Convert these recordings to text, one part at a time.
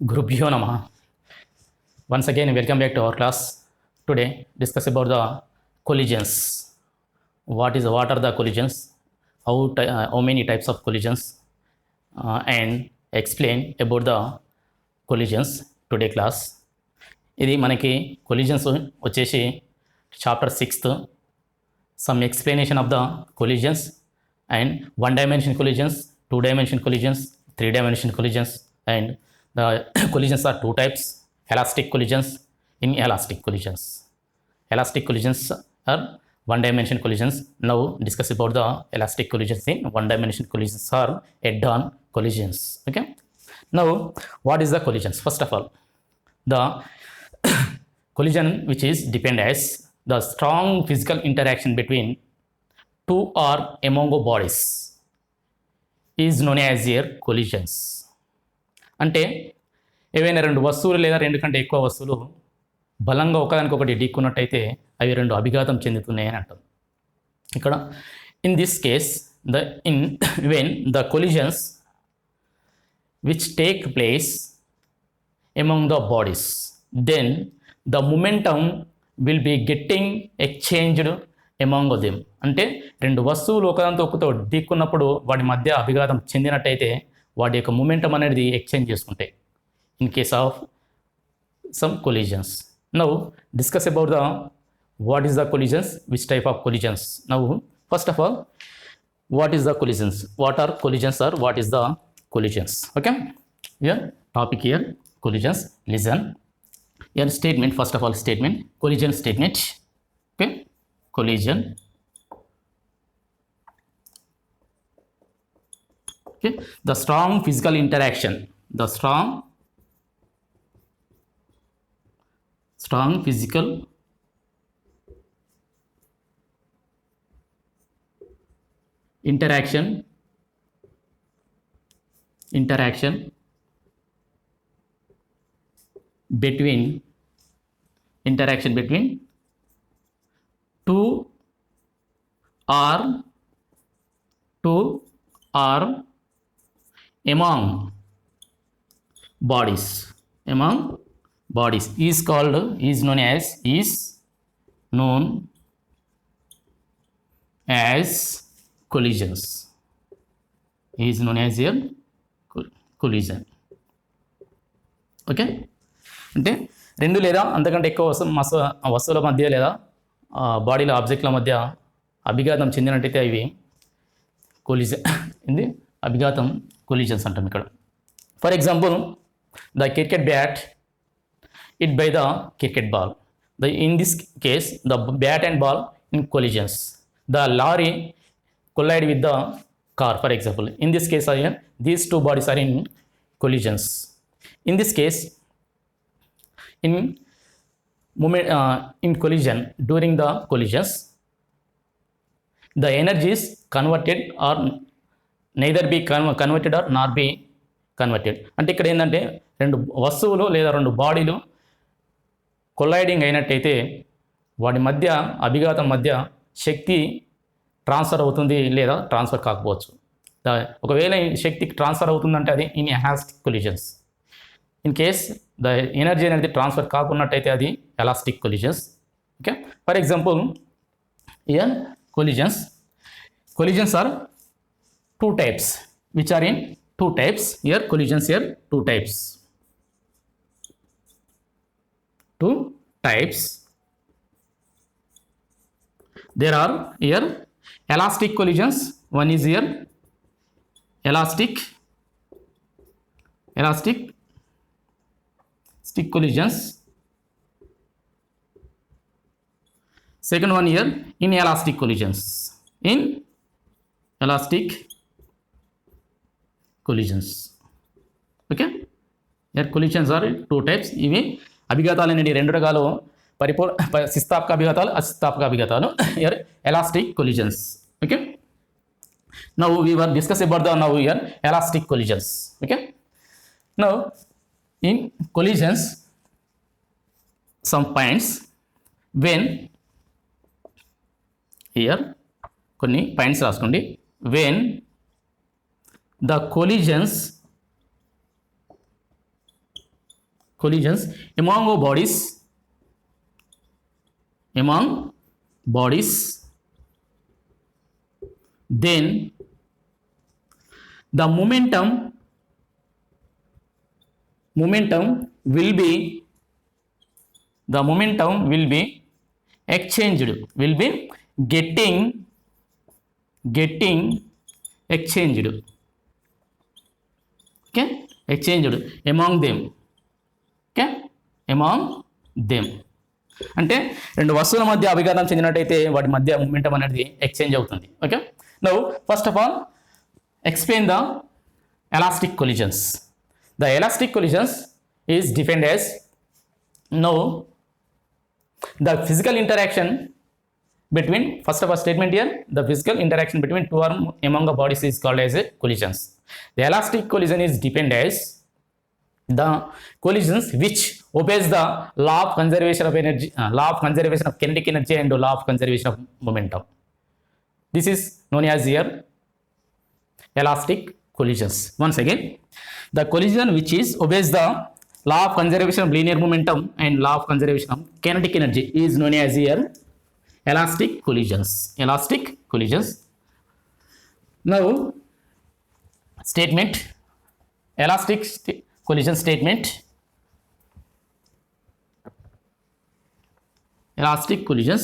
Gurubhyo Namah. Once again, welcome back to our class. Today, discuss about the collisions. What are the collisions? How many types of collisions? And explain about the collisions today class. ఇది మనకి collisions వచ్చేసి chapter 6th. Some explanation of the collisions and one-dimension collisions, two-dimension collisions, three-dimension collisions, and the collisions are two types: elastic collisions, inelastic collisions. Elastic collisions are one-dimension collisions. Now discuss about the elastic collisions. In one-dimension collisions are head-on collisions. Okay. Now, what is the collisions? First of all, the collision which is depend as the strong physical interaction between two or among bodies is known as their collisions. అంటే ఏవైనా రెండు వస్తువులు లేదా రెండు కంటే ఎక్కువ వస్తువులు బలంగా ఒకదానికొకటి ఢీక్కున్నట్టయితే అవి రెండు అభిఘాతం చెందుతున్నాయి అని అంటాం. ఇక్కడ in this case when the collisions which take place among the bodies, then the momentum will be getting exchanged among them. అంటే రెండు వస్తువులు ఒకదానితో ఒకతో ఢీక్కున్నప్పుడు వాటి మధ్య అభిఘాతం చెందినట్టయితే వాటి యొక్క మొమెంటం అనేది ఎక్స్చేంజ్ చేసుకుంటాయి in case of some collisions. Now discuss about the what is the collisions, which type of collisions. Now first of all, what is the collisions, what are collisions, or what is the collisions? Okay, here topic here collisions. Listen here, statement. First of all, statement, collision statement. Okay, collision. Okay, the strong physical interaction, the strong physical interaction between two or among bodies is known as collisions. Is known as a collision. Okay, అంటే రెండు లేదా అంతకంటే ఎక్కువ వస్తువుల మధ్య లేదా బాడీల ఆబ్జెక్ట్ల మధ్య అభిఘాతం చెందినట్టయితే ఇవి కొలిజన్ ఇది అభిఘాతం కొలిజన్స్ అంటాం ఇక్కడ. For example, the cricket bat hit by the cricket ball. In this case, the bat and ball in collisions. The lorry collide with the car, for example. In this case, these two bodies are in collisions. In this case, in collision, during the collisions, the energy is converted or neither be converted or nor be converted. అంటే ఇక్కడ ఏంటంటే రెండు వస్తువులు లేదా రెండు బాడీలు colliding అయినట్టయితే వాటి మధ్య అభిఘాతం మధ్య శక్తి ట్రాన్స్ఫర్ అవుతుంది లేదా ట్రాన్స్ఫర్ కాకపోవచ్చు. ఒకవేళ శక్తి ట్రాన్స్ఫర్ అవుతుందంటే అది in elastic collisions. In case the energy అనేది ట్రాన్స్ఫర్ కాకున్నట్టయితే అది elastic collisions. Okay, for example here collisions are two types, which are in two types. Here collisions, here two types. There are here elastic collisions. One is here elastic collisions. Second one here inelastic collisions. Okay, here collisions are two types. ఇవి అభిఘాతాలు అనేవి రెండు రకాలు: సిస్థాపక అభిఘాతాలు, అసిస్థాపక అభిఘాతాలు. Here elastic collisions. Okay, now we were discuss about the here elastic collisions. Okay, now in collisions some points when here కొన్ని points రాసుకోండి. when the collisions collisions among bodies, then the momentum will be exchanged, will be getting exchanged, okay, exchanged among them, okay, among them. అంటే రెండు వస్తువుల మధ్య అభిఘాతం చెందినట్టయితే వాటి మధ్య momentum అనేది exchange అవుతుంది. Okay, now first of all explain the elastic collisions. The elastic collisions is defined as now the physical interaction between, first of all statement here, the physical interaction between two or among the bodies is called as a collisions. The elastic collision is defined as the collisions which obeys the law of conservation of energy, law of conservation of kinetic energy and law of conservation of momentum. This is known as here elastic collisions. Once again, the collision which is obeys the law of conservation of linear momentum and law of conservation of kinetic energy is known as here elastic collisions. Elastic collisions. Now statement, elastic collision statement. Elastic collisions,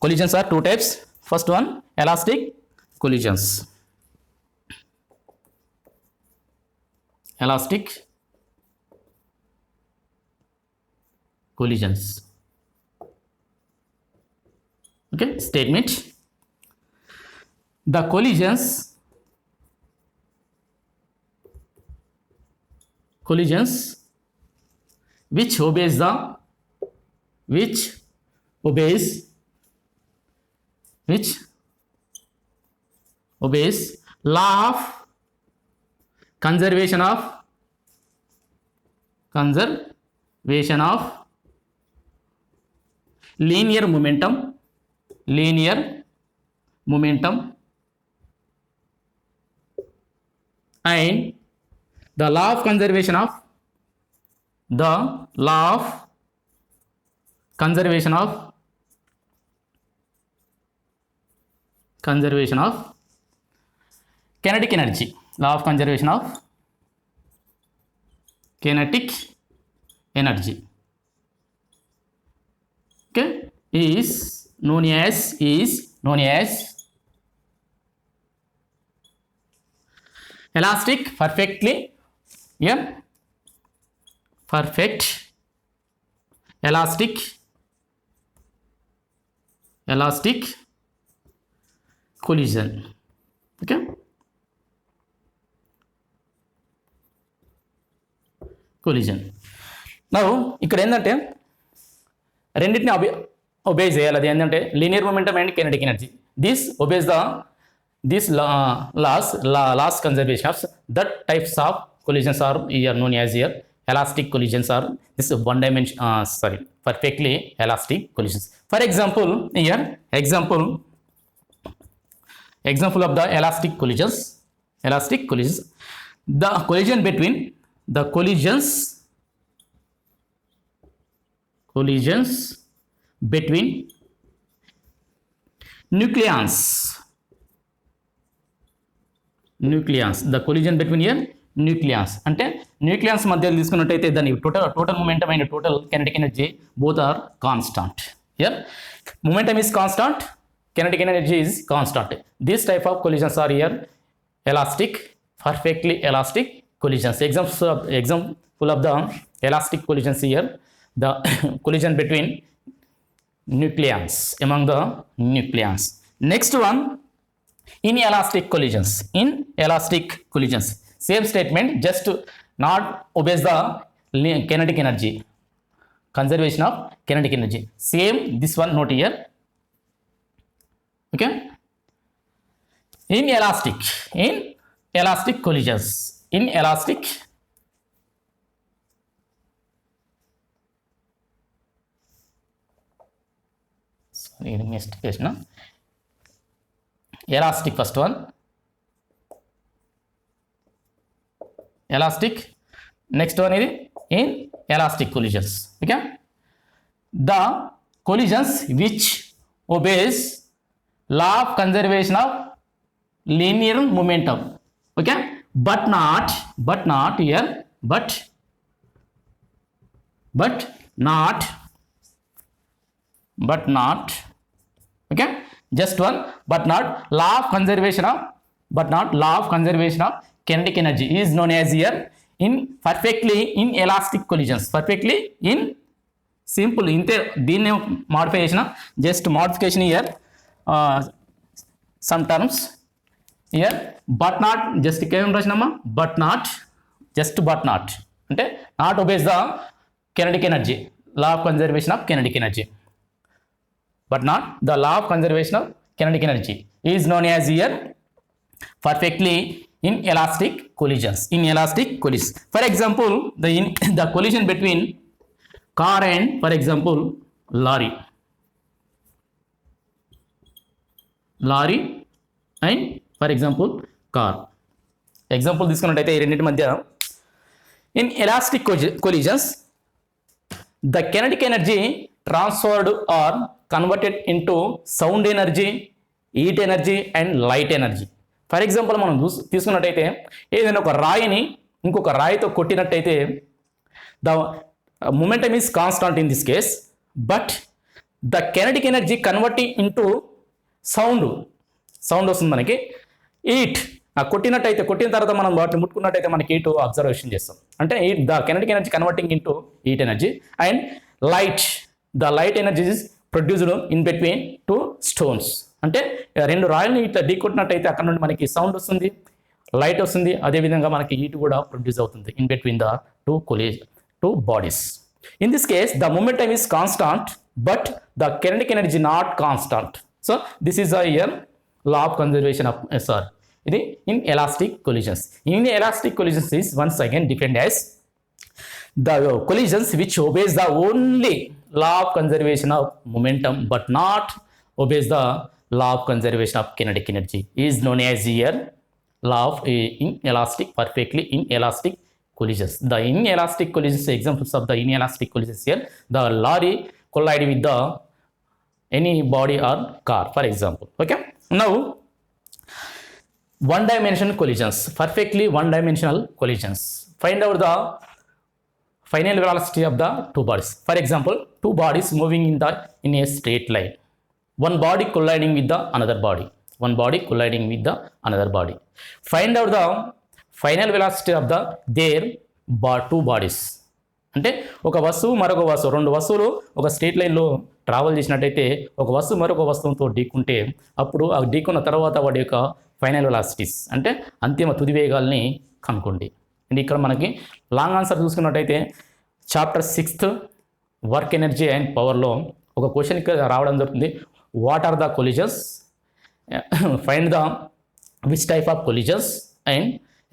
collisions are two types. First one, elastic collisions. Elastic collisions. Okay, statement. The collisions which obeys law of conservation of linear momentum and the law of conservation of kinetic energy, law of conservation of kinetic energy, okay, is known as elastic perfectly, yeah, perfect elastic collision. Okay, collision. Now ఇక్కడ ఏంటంటే రెండింటిని obey చేయాలి. అది ఏంటంటే linear momentum and kinetic energy. This obeys this laws conservation of that types of collisions are here known as here elastic collisions are this one dimension perfectly elastic collisions. For example, here example of the elastic collisions, the collision between the collisions between nucleons, the collision between here nucleons అంటే nucleons మధ్య తీసుకున్నట్టయితే దాని total momentum and total kinetic energy both are constant. Here momentum is constant, kinetic energy is constant. This type of collisions are here elastic, perfectly elastic collisions. Example of the elastic collisions here, the collision between nucleons, among the nucleons. Next one, inelastic collisions. Same statement, just not obeys the kinetic energy, conservation of kinetic energy. Same this one note here. Okay, inelastic collisions, inelastic elastic, first one elastic Next one is in elastic collisions. Okay, the collisions which obeys law of conservation of linear momentum. Okay, but not here, but not, okay, just one, but not law of conservation of kinetic energy is known as here in perfectly inelastic collisions. Perfectly in simple ఇంతే, దీన్ని modify చేసిన just modification here some terms here. But not just ఇక్కడ ఏం రాసినామా, but not, just but not అంటే not obeys the kinetic energy, law of conservation of kinetic energy, but not the law of conservation of kinetic energy is known as here perfectly inelastic collisions. Inelastic collisions, for example, the collision between car and, for example, lorry and, for example, car. Example తీసుకున్నట్టయితే ఈ రెండింటి మధ్య in elastic collisions the kinetic energy transferred or converted into sound energy, heat energy and light energy. For example, మనం తీసుకున్నట్టయితే ఏదైనా ఒక రాయిని ఇంకొక రాయితో కొట్టినట్టయితే the momentum is constant in this case, but the kinetic energy converting into sound వస్తుంది మనకి. Heat కొట్టినట్టయితే, కొట్టిన తర్వాత మనం వాటిని ముట్టుకున్నట్టయితే మనకి హీట్ అబ్జర్వేషన్ చేస్తాం, అంటే the kinetic energy converting into heat energy. And light, the light energy is produced in between two stones, అంటే రెండు రాయల్ని ఇట్లా ఢీ కొట్టినట్టయితే అక్కడ నుండి మనకి సౌండ్ వస్తుంది, లైట్ వస్తుంది, అదేవిధంగా మనకి హీట్ కూడా ప్రొడ్యూస్ అవుతుంది in between the two bodies. In this case the momentum is constant but the kinetic energy not constant. So this is a year law of conservation of ఇది in elastic collisions. In elastic collisions is once again defined as the collisions which obeys the only law of conservation of momentum but not obeys the law of conservation of kinetic energy is known as here law of inelastic, perfectly inelastic collisions. The inelastic collisions, examples of the inelastic collisions here, the lorry collide with the any body or car, for example. Okay, now one dimensional collisions, perfectly one dimensional collisions. Find out the final velocity of the two bodies. For example, two bodies moving in a straight line, one body colliding with the another body, one body colliding with the another body. Find out the final velocity of the their two bodies. అంటే ఒక వస్తువు మరొక వస్తువు, రెండు వస్తువులు ఒక straight లైన్లో travel చేసినట్టయితే ఒక వస్తువు మరొక వస్తువుతో ఢీకుంటే అప్పుడు ఆ ఢీకున్న తర్వాత వాడి యొక్క ఫైనల్ వెలాసిటీస్ అంటే అంతిమ తుది వేగాల్ని కనుక్కోండి. అండ్ ఇక్కడ మనకి లాంగ్ ఆన్సర్ చూసుకున్నట్టయితే chapter 6th work energy and పవర్లో ఒక క్వశ్చన్ ఇక్కడ రావడం జరుగుతుంది. What are the collisions, find the which type of collisions and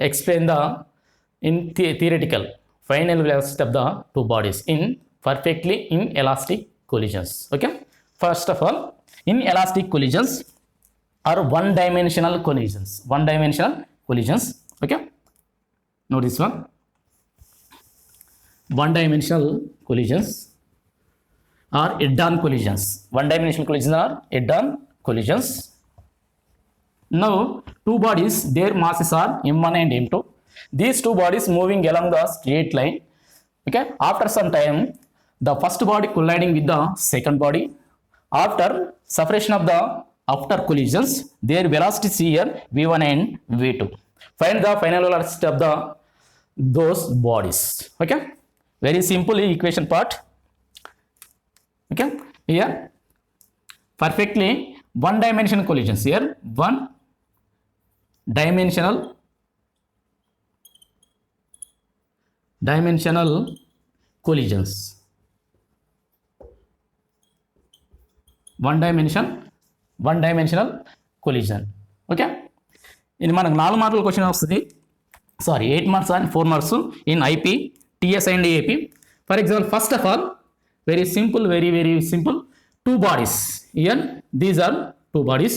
explain the in theoretical final velocity of the two bodies in perfectly inelastic collisions. Okay, first of all, inelastic collisions are one dimensional collisions. Okay, note this one, one dimensional collisions are head-on collisions. One dimensional collisions are head-on collisions. Now two bodies, their masses are m1 and m2. These two bodies moving along the straight line. Okay, after some time the first body colliding with the second body. After separation of the after collisions, their velocities here v1 and v2. Find the final velocity of the those bodies. Okay, very simple equation part. Okay, here perfectly one dimensional collisions, here one dimensional collisions, one dimensional collision. Okay, ఇది మనకు 4 మార్కుల question వస్తుంది, sorry 8 marks and 4 marks in IP, TS and AP. For example, first of all very simple, very simple, two bodies here, these are two bodies.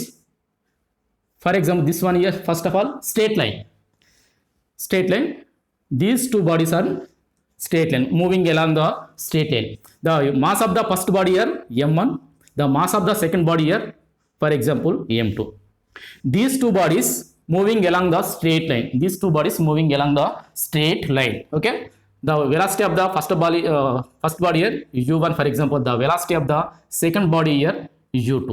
For example, this one here, first of all straight line, these two bodies are straight line, moving along the straight line. The mass of the first body here m1, the mass of the second body here, for example, m2. These two bodies moving along the straight line. These two bodies moving along the straight line. Okay. The velocity of the first body here u1, for example. The velocity of the second body here u2.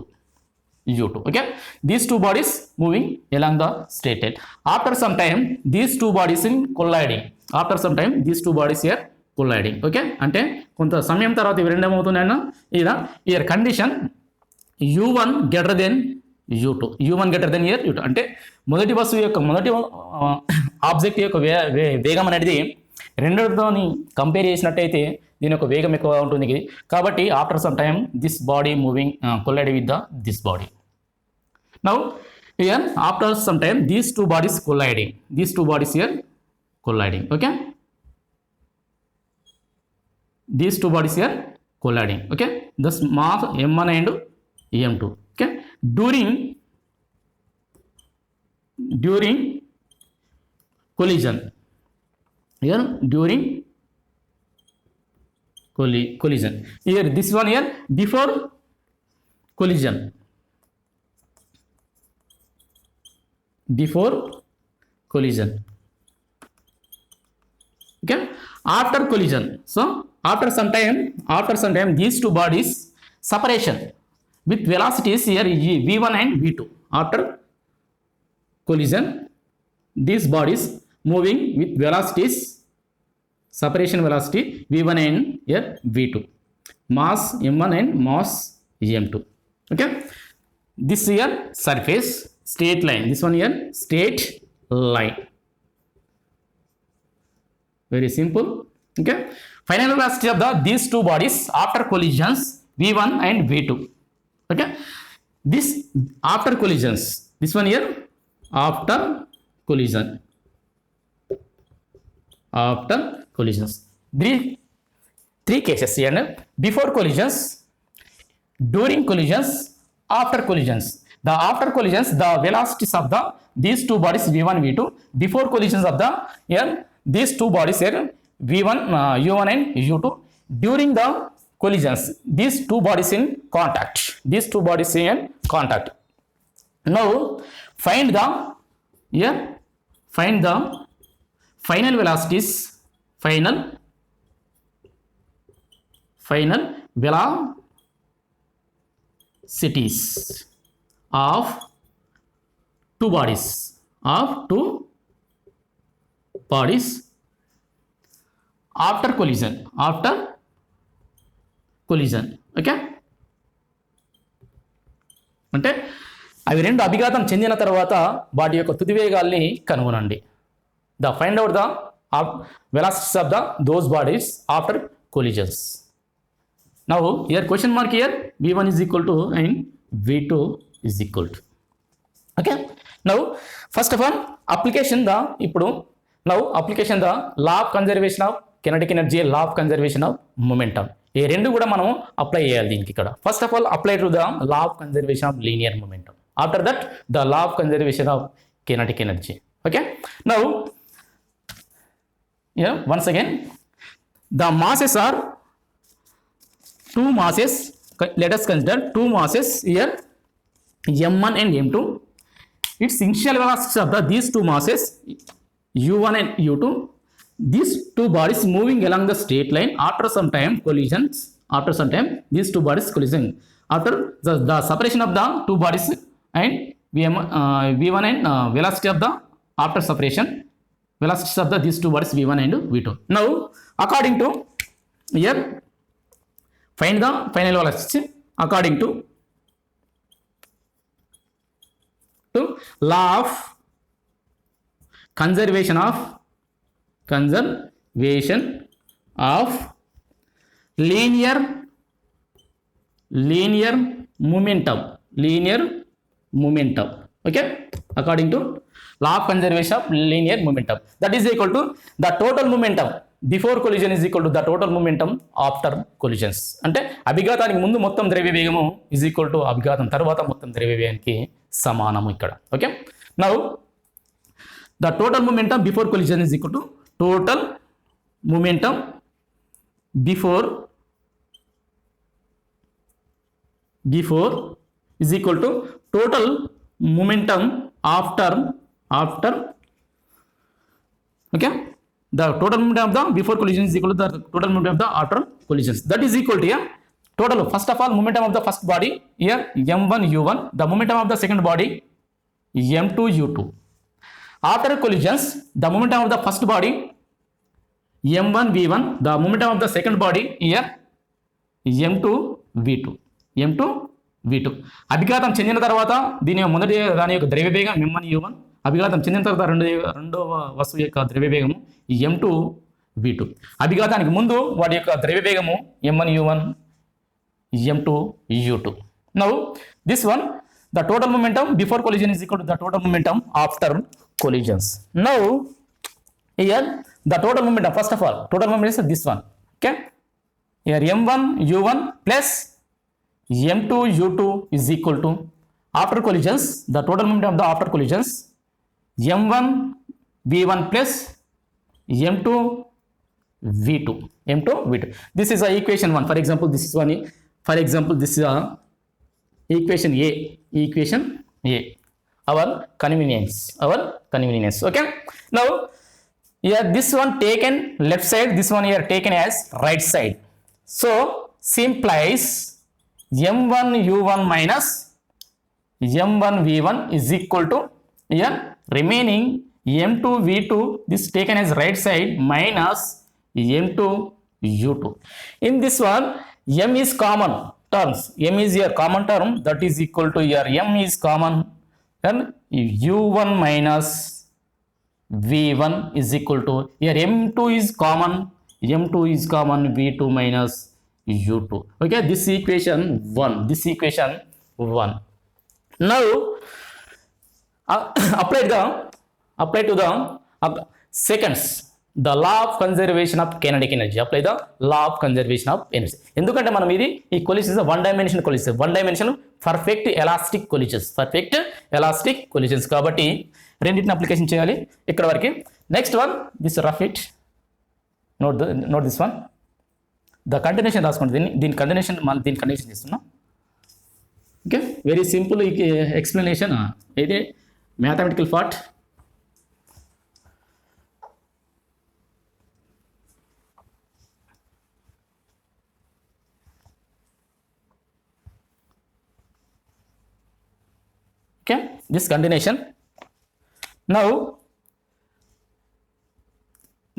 Okay. These two bodies moving along the straight line. After some time, these two bodies in colliding. After some time, these two bodies here colliding. Okay. అంటే కొంత సమయం తర్వాత ఇవి రెండు ఏమవుతున్నాయన్నా ఇక్కడ condition u1 greater than u2. u1 greater than here u2. అంటే మొదటి వస్తువు యొక్క మొదటి ఆబ్జెక్ట్ యొక్క వేగం అనేది రెండుతోని కంపేర్ చేసినట్టయితే దీని యొక్క వేగం ఎక్కువ ఉంటుంది కాబట్టి after some time this body moving collide with this body. Now here after some time these two bodies colliding. These two bodies here colliding. Okay, these two bodies here colliding. Okay, thus mass m1 and m2. Okay, during collision, here during collision, here this one here before collision, okay, after collision. So after some time these two bodies separation with velocities here v1 and v2. After collision, these bodies moving with velocities, separation velocity v1 and here v2, mass m1 and mass m2. Okay, this here surface straight line, this one here straight line. Very simple. Okay, final velocity of these two bodies after collisions v1 and v2. Okay, this after collisions, this one here after collisions. Three cases here: before collisions, during collisions, after collisions. The after collisions, the velocities of these two bodies v1 v2. Before collisions of here these two bodies here v1 u1 and u2. During the collisions, these two bodies in contact. Now find the final velocities, final velocities of two bodies after collision. Okay, అంటే అవి రెండు అభిఘాతం చెందిన తర్వాత వాటి యొక్క తుది వేగాల్ని కనుగొనండి. Find out the velocities of those bodies after collisions. Now here question mark here v1 is equal to and v2 is equal to. Okay, now first of all application the law of conservation of kinetic energy, law of conservation of momentum. ఈ రెండు కూడా మనం apply చేయాలి దీనికి ఇక్కడ. First of all apply to the law of conservation of linear momentum. After that the law of conservation of kinetic energy. Okay, now once again the masses are two masses. Let us consider two masses here m1 and m2. Its initial velocities of these two masses u1 and u2. These two bodies moving along the straight line. After some time these two bodies collision. After the separation of the two bodies and v1 and velocity of after separation velocities of these two bodies v1 and v2. Now according to here find the final velocity according to law of conservation of linear momentum. Okay, according to law of conservation of linear momentum, that is equal to the total momentum before collision is equal to the total momentum after collisions. అంటే అభిఘాతానికి ముందు మొత్తం ద్రవ్య వేగము is equal to అభిఘాతం తర్వాత మొత్తం ద్రవ్య వేగానికి సమానము ఇక్కడ. Okay, now the total momentum before collision is equal to total momentum before is equal to total momentum after okay, the total momentum of the before collision is equal to the total momentum of the after collisions. That is equal to here total, first of all, momentum of the first body here m1 u1, the momentum of the second body m2 u2. After collisions, the momentum of the first body m1 v1, the momentum of the second body here m2 v2, m2 v2. అభిఘాతం చెందిన తర్వాత మొదటి దాని యొక్క ద్రవ్యవేగం m1 u1, అభిఘాతం చెందిన తర్వాత రెండవ వస్తువు యొక్క ద్రవ్యవేగము m2 v2. అభిఘాతానికి ముందు వాటి యొక్క ద్రవ్యవేగము m1 u1, m2 u2. Now this one, the total momentum before collision is equal to the total momentum after collisions. Now here the total momentum, first of all, total momentum is this one. Okay, here m1 u1 plus m2 u2 is equal to, after collisions, the total momentum of the after collisions m1 v1 plus m2 v2, m2 v2. This is a equation 1. For example, this is one. For example, this is a equation A. Equation A. Our convenience. Okay. Now here this one taken left side, this one here taken as right side. So simplies m1 u1 minus m1 v1 is equal to here remaining m2 v2, this taken as right side, minus m2 u2. In this one, m is common terms, m is your common term, that is equal to your m is common, then u1 minus v1 is equal to, here m2 is common, v2 minus u2. Okay, this equation 1. Now apply to the seconds, the law of conservation of kinetic energy. Apply the law of conservation of energy. ఎందుకంటే మనం ఇది ఈ collisions one dimension perfect elastic collisions కాబట్టి రెండింటిని application చేయాలి ఇక్కడ వరకు. Next one, this rough it, note this one, the continuation రాసుకోండి. దీని కంటిన్యూషన్ చేస్తున్నాం. ఓకే, వెరీ సింపుల్ ఎక్స్ప్లెనేషన్, ఇది mathematical part. Okay, this continuation. Now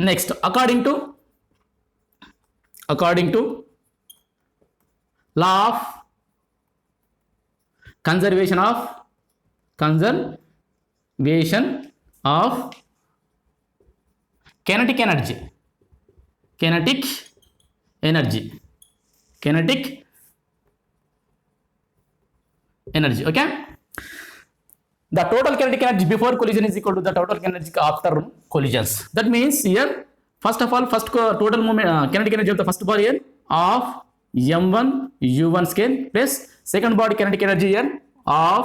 next, according to law of conservation of kinetic energy. Okay, the total kinetic energy before collision is equal to the total kinetic energy after collisions. That means here, first of all, total moment kinetic energy of the first body here of m1 u1 scale plus second body kinetic energy here of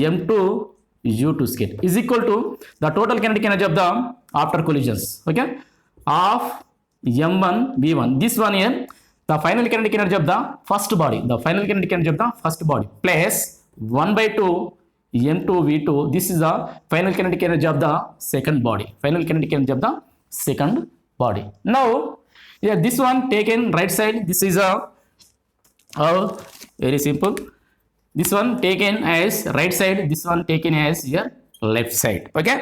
m2 u2 scale is equal to the total kinetic energy of the after collisions. Okay, of m1 v1, this one here, the final kinetic energy of the first body, plus 1/2 m2 v2, this is the final kinetic energy of the second body, Now here this one taken right side, this is a very simple, this one taken as right side, this one taken as your left side. Okay,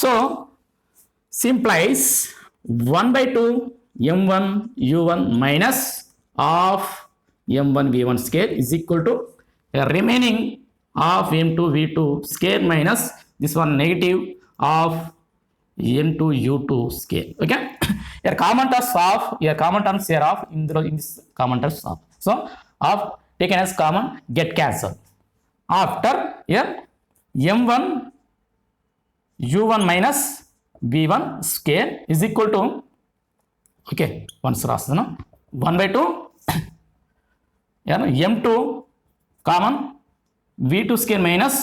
so simplies 1/2 m1 u1 minus of m1 v1 scale is equal to remaining of m2 v2 scale minus this one negative of m2 u2 scale. Okay, here common terms here of in this common terms of, so of taken as common get cancelled. After here m1 u1 minus v1 scale is equal to, okay, once రాస్తున్నాను 1/2 m2 common v2 scale minus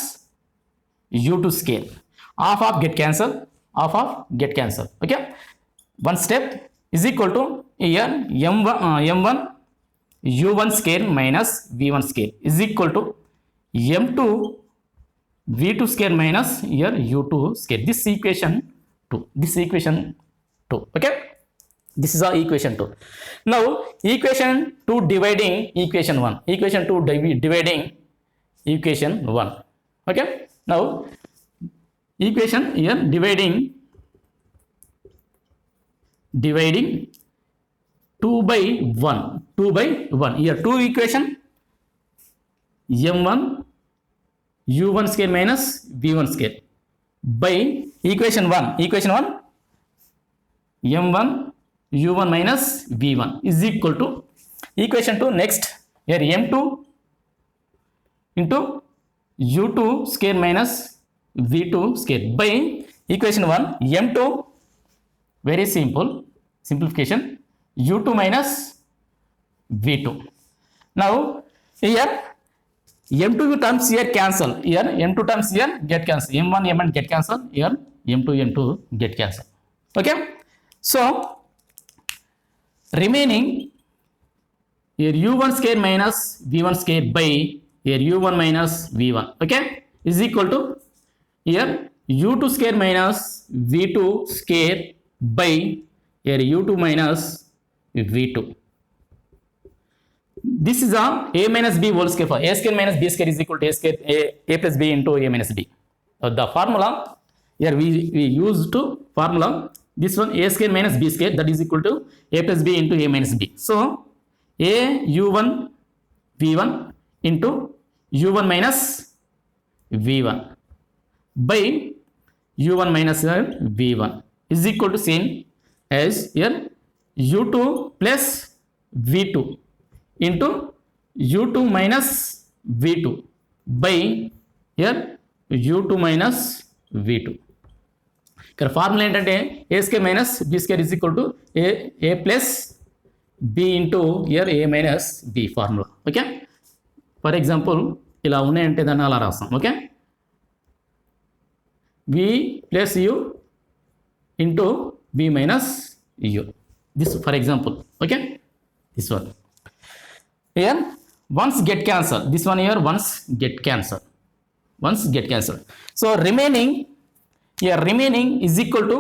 u2 scale, half of get cancel. Okay, one step is equal to here m1 u1 square minus v1 square is equal to m2 v2 square minus here u2 square. This equation 2. This equation 2. Okay. This is our equation 2. Now equation 2 dividing equation 1. Equation 2 dividing equation 1. Okay. Now equation here dividing 2 by 1. 2 by 1. Here 2 equation m1 u1 square minus v1 square by equation 1. Equation 1 m1 u1 minus v1 is equal to equation 2. Next here m2 into u2 square minus v2 square by equation 1 m2, very simple simplification, u2 minus v2. Now here m2 terms here cancel, here m2 terms here get cancel, m1 m1 get cancel, here m2 m2 get cancel. Okay. So remaining here u1 square minus v1 square by here u1 minus v1, okay, is equal to here u2 square minus v2 square by here u2 minus v2. This is a minus b whole square. For a square minus b square is equal to a square a plus b into a minus b. The formula here we use to formula this one, a square minus b square, that is equal to a plus b into a minus b. So a u1 v1 into u1 minus v1 by u1 minus v1 is equal to same as here u2 plus v2 into u2 minus v2 by here u2 minus v2. ఇక్కడ formula ఏంటంటే A square minus B square is equal to A plus B into here A minus B formula. Okay. For example ఇలా ఉన్నాయంటే దాన్ని అలా రాస్తాం. Okay. V plus U into B minus U, this for example. Okay. This one here once get cancel, this one here once get cancel, once get cancel. So remaining here remaining is equal to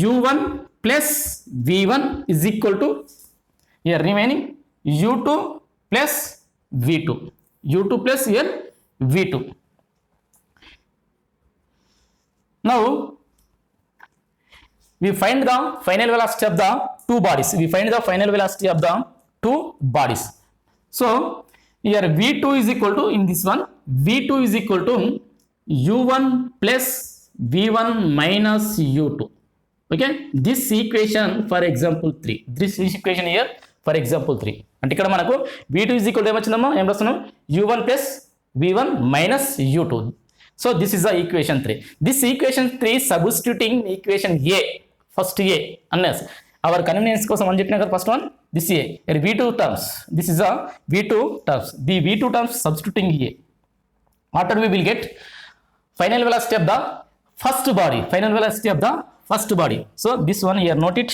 u1 plus v1 is equal to here remaining u2 plus v2, u2 plus here v2. Now we find the final velocity of the two bodies. We find the final velocity of the two bodies. So here v2 is equal to, in this one v2 is equal to u1 plus v1 minus u2. Okay, this equation for example 3, this equation here for example 3 అంటే ఇక్కడ మనకు v2 is equal to ఏమొచ్చిందమ్మా, ఏం రాస్తున్నాం, u1 plus v1 minus u2. So this is the equation 3. This equation 3 substituting equation a, first a unless our convenience కోసం అని చెప్పినా కదా first one, this a here v2 terms, this is a v2 terms, the v2 terms substituting a, after we will get final velocity of the first body, final velocity of the first body. So this one here, note it,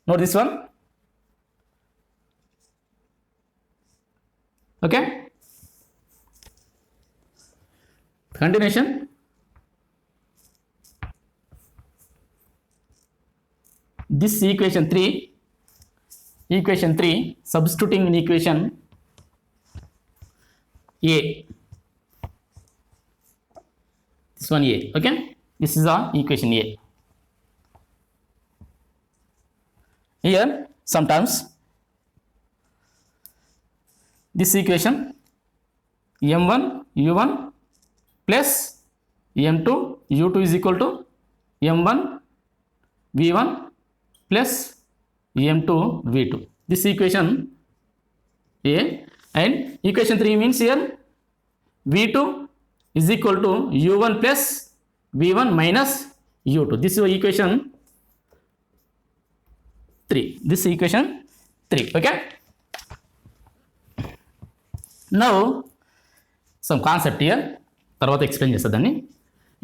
note this one. Okay, continuation. This equation 3 substituting in equation a, this one a. Okay, this is our equation a. Here sometimes this equation m1 u1 plus m2 u2 is equal to m1 v1 plus m2 v2, this equation a. And equation 3 means here v2 is equal to u1 plus v1 minus u2, this is equation 3, this equation 3. Okay, now some concept here తర్వాత explain చేస్తా దాన్ని.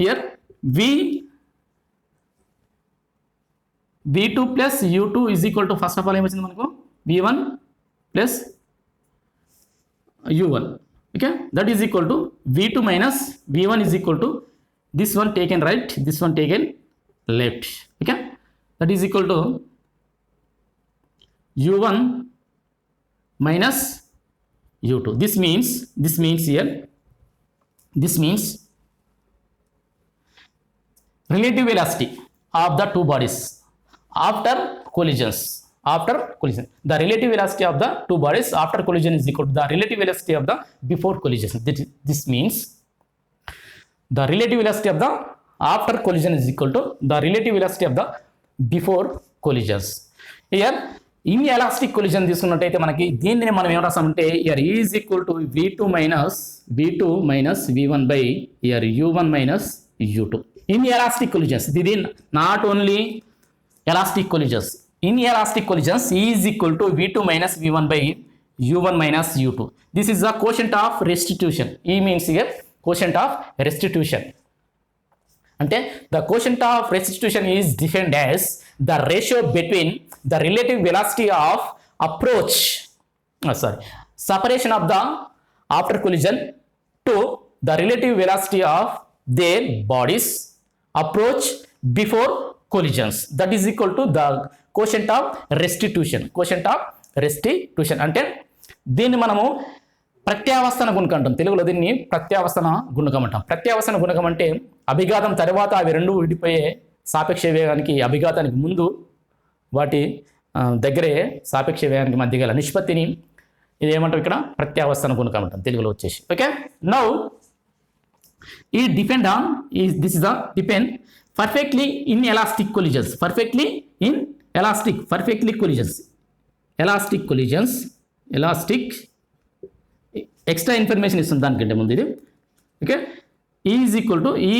Here v v2 plus u2 is equal to first of all ఏమొచ్చింది మనకు v1 plus u1. Okay, that is equal to v2 minus v1 is equal to this one taken right, this one taken left. Okay, that is equal to u1 minus u2. This means here, this means relative velocity of the two bodies after collisions. The relative velocity of the two bodies after collision is equal to the relative velocity of the before collision. This means the relative velocity of the after collision is equal to the relative velocity of the before collisions. Here inelastic collision తీసుకున్నట్టయితే మనకి దీనిని మనం ఏం రాసామంటే here is equal to v2 minus v1 by here u1 minus u2. Inelastic collisions, this is not only elastic collisions. Inelastic collisions is equal to v2 minus v1 by u1 minus u2. This is the quotient of restitution. E means here quotient of restitution. Ante the quotient of restitution is defined as the ratio between the relative velocity of approach, separation of the after collision to the relative velocity of their bodies approach before collisions. That is equal to the quotient of restitution. అంటే దీన్ని మనము ప్రత్యావర్తన గుణకం అంటాం. తెలుగులో దీన్ని ప్రత్యావర్తన గుణకం అంటాం. ప్రత్యావర్తన గుణకం అంటే అభిఘాతం తర్వాత అవి రెండు విడిపోయే సాపేక్ష వేగానికి అభిఘాతానికి ముందు వాటి దగ్గరే సాపేక్ష వేగానికి మధ్య గల నిష్పత్తిని ఇది ఏమంటాం ఇక్కడ ప్రత్యావర్తన గుణకం అంటాం తెలుగులో వచ్చేసి. ఓకే, నౌ ఈ depend on this is the depend perfectly inelastic collisions. Perfectly collisions. Elastic extra information ఇస్తుంది దానికంటే ముందు ఇది. Okay, E is equal to E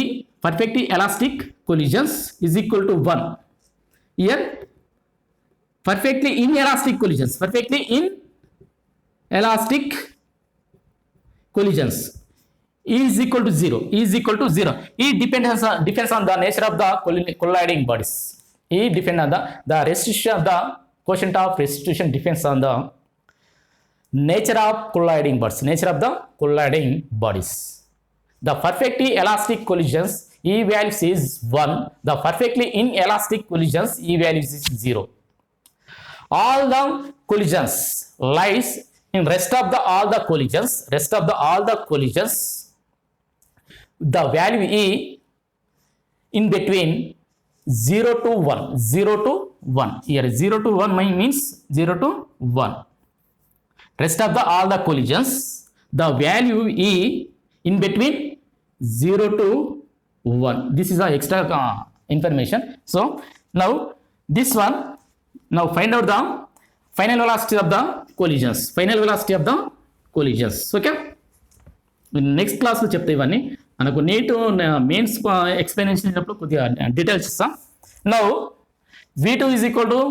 perfectly elastic collisions is equal to 1. Here perfectly inelastic collisions. E is equal to 0. E depends on the nature of the colliding bodies. E depends on the restitution of the quotient of restitution depends on the nature of colliding bodies. The perfectly elastic collisions E values is 1. The perfectly inelastic collisions E values is 0. All the collisions lies in rest of all the collisions the value E in between 0 to 1. Here 0 to 1 means 0 to 1. Rest of all the collisions the value E in between 0 to 1. This is the extra information. So now this one, now find out the final velocity of the collisions. Okay, next క్లాస్లో చెప్తే ఇవన్నీ మనకు neat mains explanation అయినప్పుడు కొద్దిగా details ఇస్తాం. Now v2 is equal to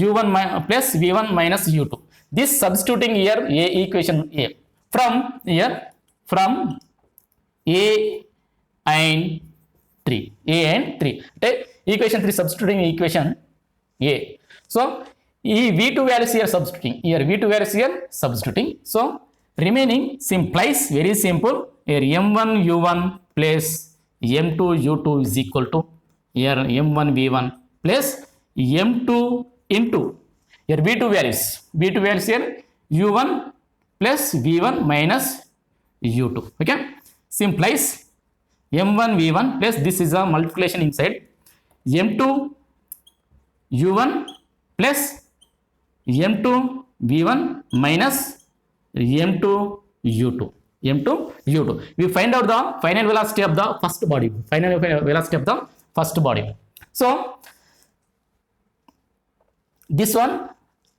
u1 plus v1 minus u2. This substituting here a equation A from a and 3 అంటే equation 3 substituting equation A. So ఈ v2 values here substituting. So remaining simplies very simple. Here m1 u1 plus m2 u2 is equal to here m1 v1 plus m2 into here v2 values here u1 plus v1 minus u2. Okay, simplies m1 v1 plus this is a multiplication inside m2 u1 plus m2 v1 minus m2 u2. We find out the final velocity of the first body. So this one,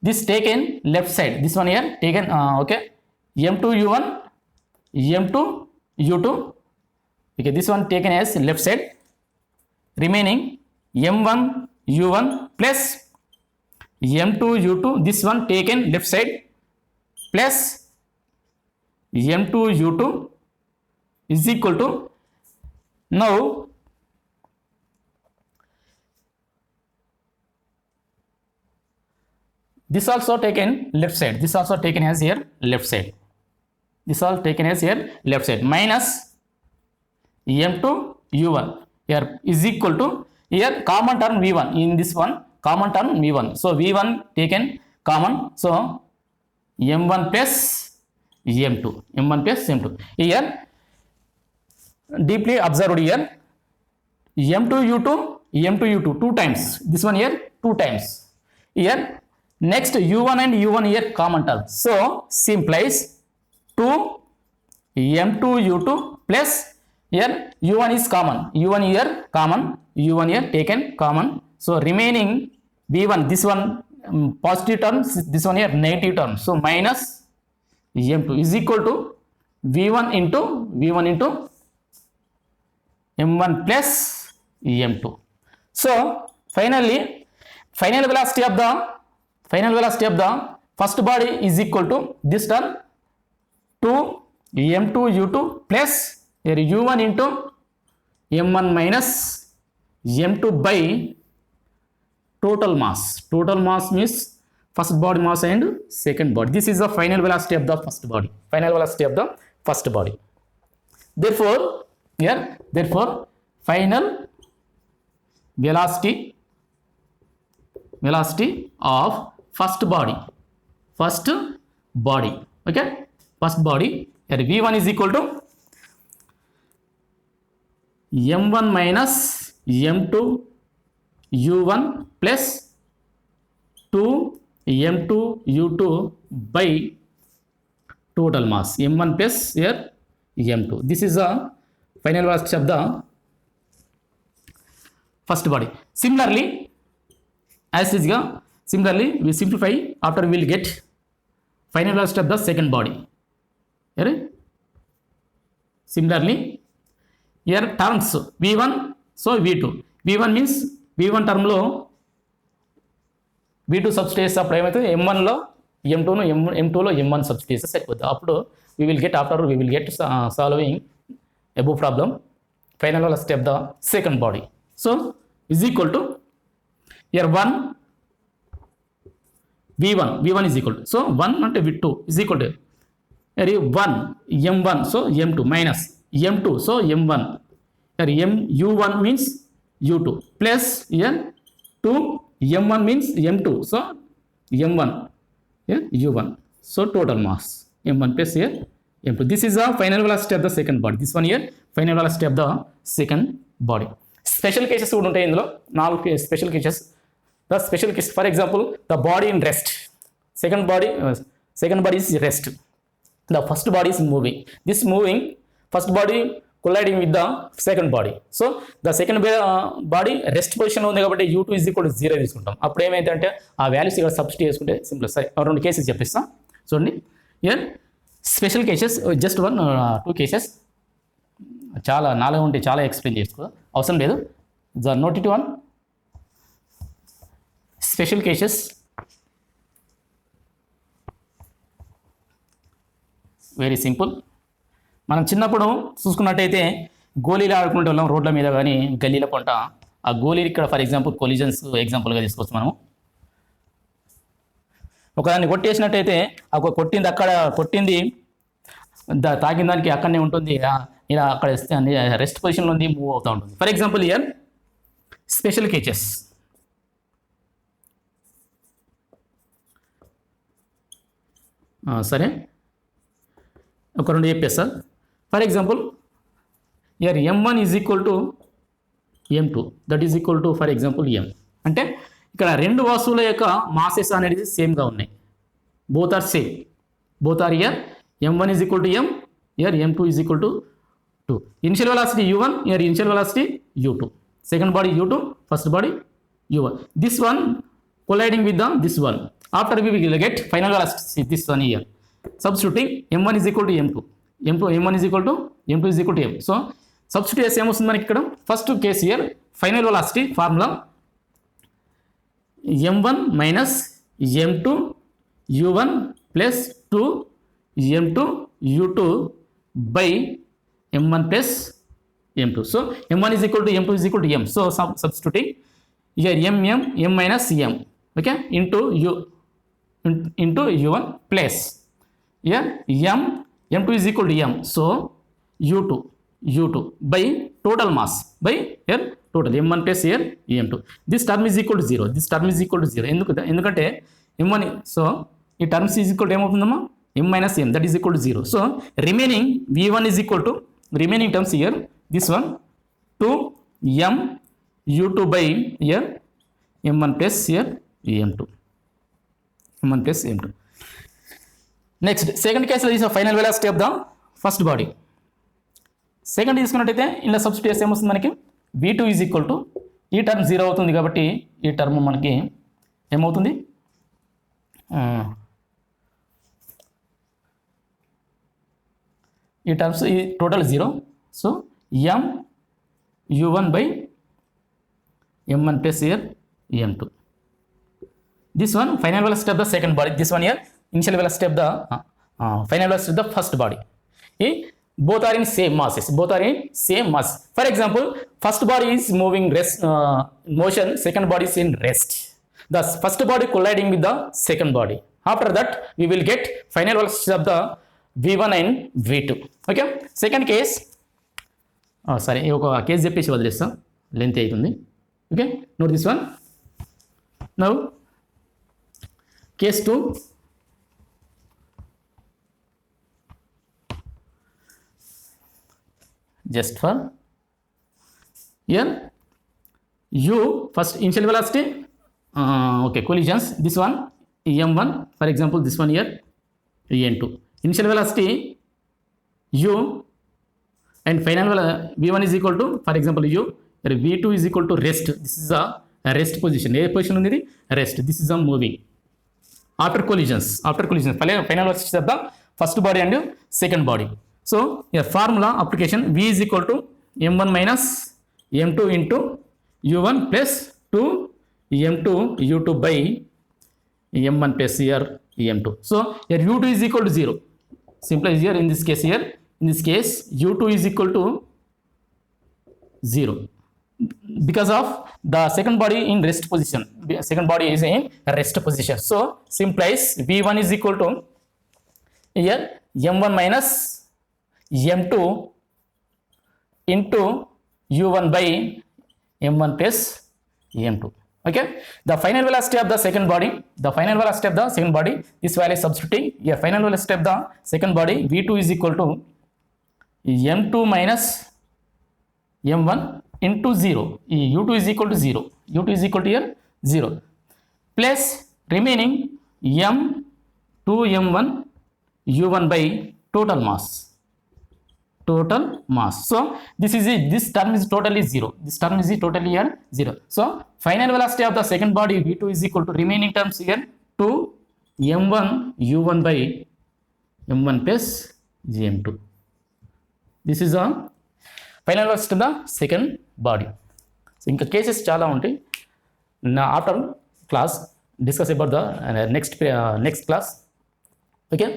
this taken left side, this one here taken okay, m2 u1 m2 u2. Okay, this one taken as left side, remaining m1 u1 plus m2 u2, this one taken left side plus m2 u2 is equal to, now This also taken left side, this also taken as here left side, this all taken as here left side, minus m2 u1 here is equal to, here common term v1, in this one common term v1, so v1 taken common, so m1 plus m2, m1 plus m2, here deeply observed, here m2 u2 m2 u2 two times, this one here two times, here next u1 and u1 here common term, so simplies 2 m2 u2 plus here u1 is common, u1 here common, u1 here taken common, so remaining v1, this one positive term, this one here negative term, so minus m2 is equal to v1 into m1 plus m2. So finally final velocity of the first body is equal to this term 2 m2 u2 plus here u1 into m1 minus m2 by total mass. Total mass means first body mass and second body. This is the final velocity of the first body. Final velocity of the first body. Therefore, here, final velocity of first body. Okay, first body. Here v1 is equal to m1 minus m2 u1 plus 2 m2 u2 by total mass m1 plus here m2. This is the final velocity of the first body. Similarly, we simplify, after we will get final velocity of the second body. Here similarly, here terms v1, so v2. v1 means v1 term లో v2 substitute చేస్తే అప్పుడు ఏమైతే m1 లో m2 ను m2 లో m1 substitute చేస్తే సరిపోతుంది. అప్పుడు we will get solving above problem final velocity of the second body. So is equal to here 1 v1 is equal to, so 1 అంటే v2 is equal to here 1 m1, so m2 minus m2, so m1, here u1 means u2 plus here 2 m1 means m2, so m1 here u1, so total mass m1 plus here m2. This is the final velocity of the second body. This one here final velocity of the second body. Special cases కూడా ఉంటాయి ఇందులో, 4 special cases. The special case, for example, the body in rest, second body is rest, the first body is moving. This moving first body colliding with the second body, so the second body rest position లో ఉంది కాబట్టి u2 is equal to 0 తీసుకుంటాం. అప్పుడు ఏమైందంటే ఆ values ఇక్కడ substitute చేసుకుంటే simple. సరే, రెండు కేసెస్ చెప్పిస్తాం చూడండి. Here special cases, just 2 cases, చాలా 4 ఉంటే చాలా ఎక్స్ప్లెయిన్ చేసుకో అవసరం లేదు. Note it 1 special cases. Very simple. మనం చిన్నప్పుడు చూసుకున్నట్టయితే గోళీలు ఆడుకునే వాళ్ళం రోడ్ల మీద కానీ గల్లీల పంట. ఆ గోళీలు ఇక్కడ ఫర్ ఎగ్జాంపుల్ కొలిజన్స్ ఎగ్జాంపుల్గా తీసుకోవచ్చు మనము. ఒకదాన్ని కొట్టేసినట్టయితే కొట్టింది తాకిన దానికి అక్కడనే ఉంటుంది, ఇలా అక్కడ రెస్ట్ పొజిషన్లో ఉంది, మూవ్ అవుతూ ఉంటుంది. For example year special cases. సరే, ఒక 2 చెప్పేస్తా. For example year m1 is equal to m2, that is equal to for example m. అంటే ఇక్కడ రెండు వస్తువుల యొక్క మాసెస్ అనేది సేమ్గా ఉన్నాయి. Both are same, both are here m1 is equal to m, here m2 is equal to 2. Initial velocity u1, here initial velocity u2. Second body u2, first body u1. This one colliding with this one. After we will get final velocity, this one here. Substituting m1 is equal to m2, m1 is equal to m2 is equal to m. So substitute చేస్తే ఏమొస్తుంది మనకి ఇక్కడ? First case here final velocity formula m1 minus m2 u1 plus 2 m2 u2 by m1 plus m2. So m1 is equal to m2 is equal to m. So substituting here m minus m, okay, into u into u1 plus here m2 is equal to m, so u2 by total mass by here total m1 plus here m2. This term is equal to 0, this term is equal to 0. ఎందుకంటే m1, so ఈ terms is equal to ఏమవుతుందమ్మా m minus m, that is equal to 0. So remaining v1 is equal to remaining terms here, this one 2m u2 by here m1 plus here m2, m1 plus m2. Next second case is a final velocity of the first body. Second తీసుకున్నట్టయితే ఇలా substitute చేస్తే ఏమొస్తుంది మనకి v2 is equal to ఈ term 0 అవుతుంది కాబట్టి ఈ term మనకి ఏమవుతుంది ఈ టర్మ్స్ ఈ total 0, so m u1 by m1 plus here m2. This one final velocity of the second body, this one here initial velocity of the final velocity of the first body. Both are in same masses, both are in same mass. For example, first body is moving motion, second body is in rest. The first body colliding with the second body. After that we will get final velocity of the v1 and v2. Okay, second case sorry ఒక case చెప్పేసి వదిలేస్తాం, length అవుతుంది. Okay, note this one. Now case 2, just for here u first initial velocity, okay, collisions, this one m1, for example this one here n2, initial velocity u and final v1 is equal to, for example u, v2 is equal to rest. This is a rest position, A position ఉంది ఇది rest, this is a moving. After collisions final velocity of the first body and second body. So here formula application, v is equal to m1 minus m2 into u1 plus 2 m2 u2 by m1 plus here m2. So here u2 is equal to 0. Simple is here in this case, here in this case u2 is equal to 0 because of the second body in rest position. Second body is in rest position. So simplies v1 is equal to here m1 minus m2 into u1 by m1 plus m2. Okay, the final velocity of the second body, this value substituting here, final velocity of the second body v2 is equal to m2 minus m1 into 0, u2 is equal to 0, u2 is equal to here 0 plus remaining m2 m1 u1 by total mass. So this term is totally 0, this term is totally here 0. So final velocity of the second body v2 is equal to remaining terms here 2 m1 u1 by m1 plus gm2. This is a final velocity of the second body. So ఇంకా cases చాలా ఉంటాయి. నా after class discuss about the next class. Okay,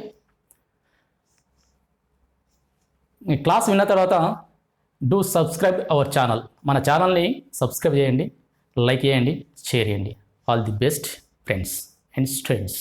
ఈ class విన్న తర్వాత do subscribe our channel, మన ఛానల్ని subscribe చేయండి, లైక్ చేయండి, షేర్ చేయండి. All the best friends and students.